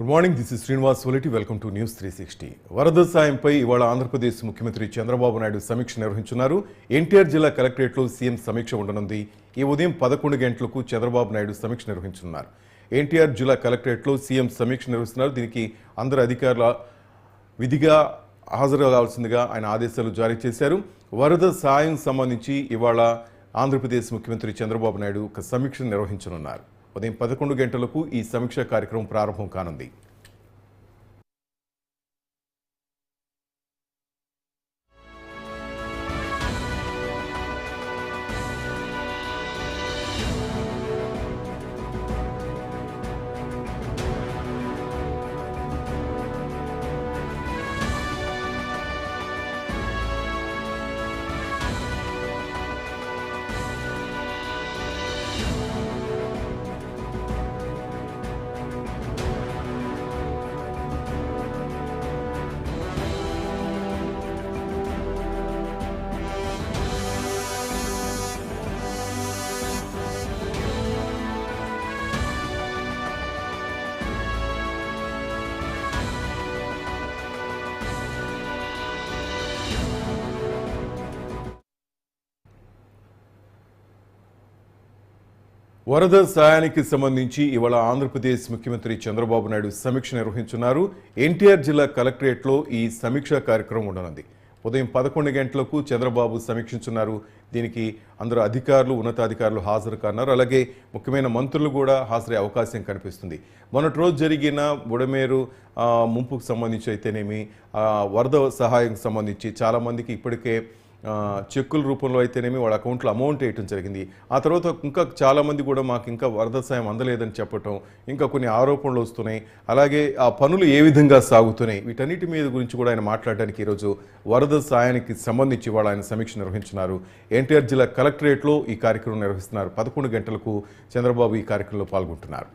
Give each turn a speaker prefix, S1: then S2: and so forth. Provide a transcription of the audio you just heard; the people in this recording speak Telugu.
S1: Good morning, this is Srinivas Soleti. Welcome to news 360. వరద సాయంపై ఇవాళ ఆంధ్రప్రదేశ్ ముఖ్యమంత్రి చంద్రబాబు నాయుడు సమీక్ష నిర్వహించున్నారు. ఎన్టీఆర్ జిల్లా కలెక్టరేట్లో సీఎం సమీక్ష ఉండనుంది. ఈ ఉదయం 11 గంటలకు చంద్రబాబు నాయుడు సమీక్ష నిర్వహించనున్నారు. ఎన్టీఆర్ జిల్లా కలెక్టరేట్లో సీఎం సమీక్ష నిర్వహిస్తున్నారు. దీనికి అందరు అధికారుల విధిగా హాజరు కావాల్సిందిగా ఆయన ఆదేశాలు జారీ చేశారు. వరద సాయం సంబంధించి ఇవాళ ఆంధ్రప్రదేశ్ ముఖ్యమంత్రి చంద్రబాబు నాయుడు ఒక సమీక్ష నిర్వహించనున్నారు. ఉదయం 11 గంటలకు ఈ సమీక్షా కార్యక్రమం ప్రారంభం కానుంది. వరద సాయానికి సంబంధించి ఇవాళ ఆంధ్రప్రదేశ్ ముఖ్యమంత్రి చంద్రబాబు నాయుడు సమీక్ష నిర్వహించున్నారు. ఎన్టీఆర్ జిల్లా కలెక్టరేట్లో ఈ సమీక్షా కార్యక్రమం ఉండనుంది. ఉదయం 11 గంటలకు చంద్రబాబు సమీక్షించున్నారు. దీనికి అందరూ అధికారులు, ఉన్నతాధికారులు హాజరు కానున్నారు. అలాగే ముఖ్యమైన మంత్రులు కూడా హాజరయ్యే అవకాశం కనిపిస్తుంది. మొన్నటి రోజు జరిగిన బుడమేరు ముంపుకు సంబంధించి అయితేనేమి, వరద సహాయం సంబంధించి చాలామందికి ఇప్పటికే చెక్కుల రూపంలో అయితేనేమి వాళ్ళ అకౌంట్లో అమౌంట్ వేయటం జరిగింది. ఆ తర్వాత ఇంకా చాలామంది కూడా మాకు ఇంకా వరద సాయం అందలేదని చెప్పటం, ఇంకా కొన్ని ఆరోపణలు వస్తున్నాయి. అలాగే ఆ పనులు ఏ విధంగా సాగుతున్నాయి, వీటన్నిటి మీద గురించి కూడా ఆయన మాట్లాడడానికి ఈరోజు వరద సాయానికి సంబంధించి వాళ్ళు ఆయన సమీక్ష నిర్వహించున్నారు. ఎన్టీఆర్ జిల్లా కలెక్టరేట్లో ఈ కార్యక్రమం నిర్వహిస్తున్నారు. 11 గంటలకు చంద్రబాబు ఈ కార్యక్రమంలో పాల్గొంటున్నారు.